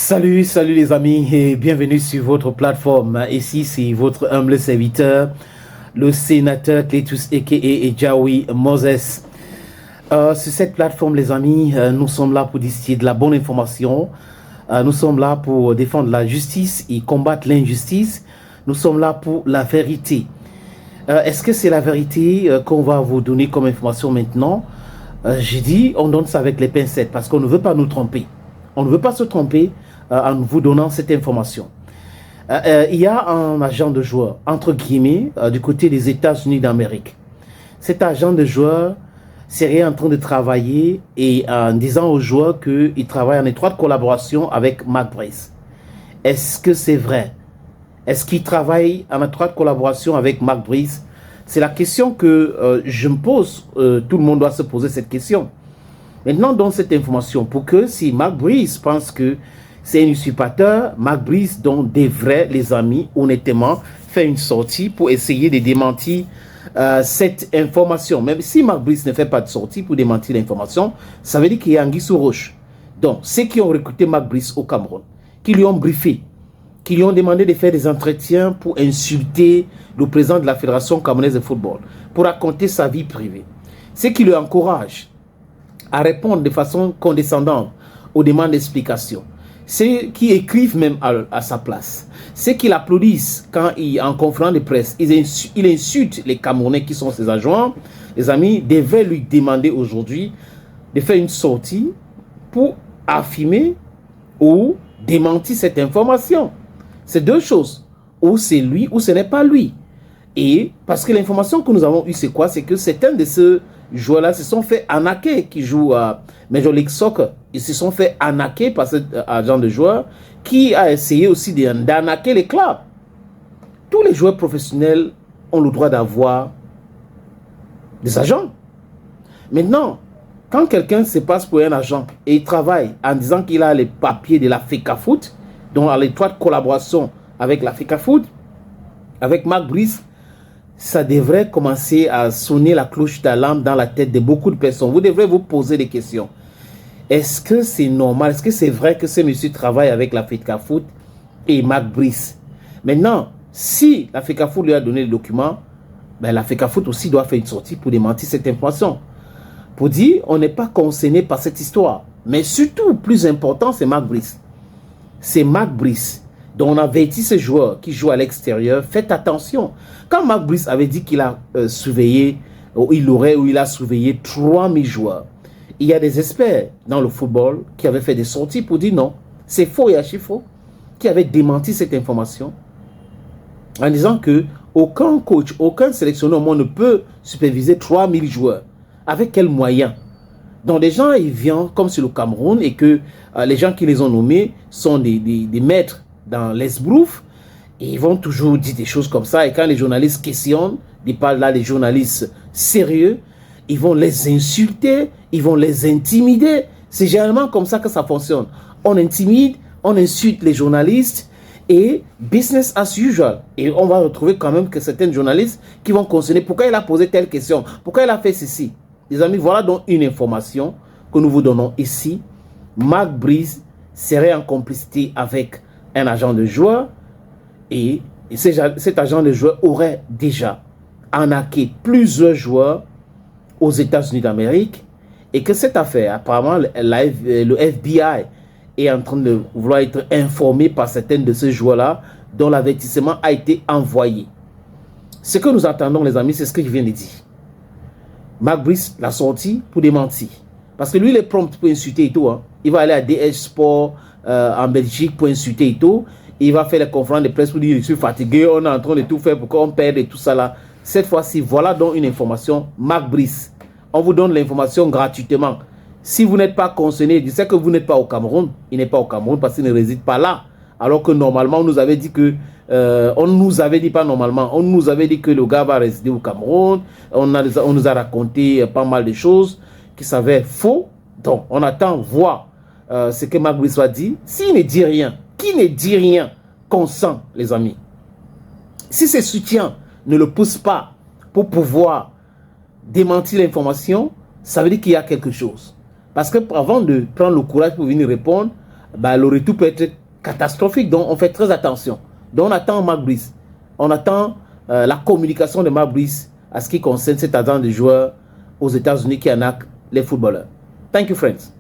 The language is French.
Salut les amis et bienvenue sur votre plateforme. Ici c'est votre humble serviteur, le sénateur Cletus aka Ejawi Moses. Sur cette plateforme les amis, nous sommes là pour distiller de la bonne information. Nous sommes là pour défendre la justice et combattre l'injustice. Nous sommes là pour la vérité. Est-ce que c'est la vérité qu'on va vous donner comme information maintenant? J'ai dit on donne ça avec les pincettes parce qu'on ne veut pas nous tromper. On ne veut pas se tromper en vous donnant cette information. Il y a un agent de joueur, entre guillemets, du côté des États-Unis d'Amérique. Cet agent de joueur serait en train de travailler et en disant aux joueurs qu'il travaille en étroite collaboration avec Mark Brice. Est-ce que c'est vrai? Est-ce qu'il travaille en étroite collaboration avec Mark Brice? C'est la question que je me pose. Tout le monde doit se poser cette question. Maintenant, donne cette information pour que si Mark Brice pense que c'est un usurpateur, Mark Brice devrait, les amis, honnêtement, faire une sortie pour essayer de démentir cette information. Même si Mark Brice ne fait pas de sortie pour démentir l'information, ça veut dire qu'il y a anguille sous roche. Donc, ceux qui ont recruté Mark Brice au Cameroun, qui lui ont briefé, qui lui ont demandé de faire des entretiens pour insulter le président de la Fédération camerounaise de football, pour raconter sa vie privée, ceux qui le encouragent à répondre de façon condescendante aux demandes d'explication, ceux qui écrivent même à sa place, ceux qui l'applaudissent quand en conférence de presse, il insulte les Camerounais qui sont ses adjoints, les amis, devaient lui demander aujourd'hui de faire une sortie pour affirmer ou démentir cette information. C'est deux choses, ou c'est lui ou ce n'est pas lui. Et parce que l'information que nous avons eue, c'est quoi? C'est que certains de ceux joueurs-là se sont fait arnaquer, qui jouent à Major League Soccer. Ils se sont fait arnaquer par cet agent de joueur qui a essayé aussi d'arnaquer les clubs. Tous les joueurs professionnels ont le droit d'avoir des agents. Maintenant, quand quelqu'un se passe pour un agent et il travaille en disant qu'il a les papiers de la FECAFOOT, donc à l'étroite collaboration avec la FECAFOOT, avec Mark Brice, ça devrait commencer à sonner la cloche d'alarme dans la tête de beaucoup de personnes. Vous devrez vous poser des questions. Est-ce que c'est normal? Est-ce que c'est vrai que ce monsieur travaille avec la FECAFOOT et Mark Brice? Maintenant, si la FECAFOOT lui a donné le document, ben la FECAFOOT aussi doit faire une sortie pour démentir cette information. Pour dire, on n'est pas concerné par cette histoire. Mais surtout, plus important, c'est Mark Brice. C'est Mark Brice. Donc on avertit ces joueurs qui jouent à l'extérieur, faites attention. Quand Mark Brice avait dit qu'il a surveillé, ou il a surveillé 3000 joueurs, il y a des experts dans le football qui avaient fait des sorties pour dire non, c'est faux et archi faux, qui avaient démenti cette information en disant que aucun coach, aucun sélectionneur au monde ne peut superviser 3000 joueurs. Avec quels moyens? Donc des gens, ils viennent comme sur le Cameroun et que les gens qui les ont nommés sont des maîtres dans l'esbrouf, et ils vont toujours dire des choses comme ça, et quand les journalistes questionnent, ils parlent là des journalistes sérieux, ils vont les insulter, ils vont les intimider. C'est généralement comme ça que ça fonctionne. On intimide, on insulte les journalistes, et business as usual. Et on va retrouver quand même que certains journalistes qui vont questionner pourquoi il a posé telle question, pourquoi il a fait ceci. Les amis, voilà donc une information que nous vous donnons ici. Mark Brice serait en complicité avec un agent de joueur, et cet agent de joueur aurait déjà arnaqué plusieurs joueurs aux États-Unis d'Amérique, et que cette affaire, apparemment, le FBI est en train de vouloir être informé par certains de ces joueurs-là dont l'avertissement a été envoyé. Ce que nous attendons, les amis, c'est ce que je viens de dire. Mark Brice l'a sorti pour démentir. Parce que lui, il est prompt pour insulter et tout. Hein. Il va aller à DS Sport en Belgique pour insulter et tout. Il va faire les conférences de presse pour dire je suis fatigué, on est en train de tout faire pour qu'on perde et tout ça là. Cette fois-ci, voilà donc une information. Mark Brice, on vous donne l'information gratuitement. Si vous n'êtes pas concerné, je sais que vous n'êtes pas au Cameroun. Il n'est pas au Cameroun parce qu'il ne réside pas là. Alors que normalement, on nous avait dit que... on nous avait dit pas normalement. On nous avait dit que le gars va résider au Cameroun. On nous a raconté pas mal de choses qui s'avaient faux. Donc, on attend voir ce que Mark Brice va dire. S'il ne dit rien, qui ne dit rien, consent, les amis. Si ses soutiens ne le poussent pas pour pouvoir démentir l'information, ça veut dire qu'il y a quelque chose. Parce que avant de prendre le courage pour venir répondre bah, le retour peut être catastrophique. Donc, on fait très attention. Donc, on attend Mark Brice. On attend la communication de Mark Brice à ce qui concerne cette agence de joueurs aux États-Unis qui en a les footballeurs. Thank you, friends.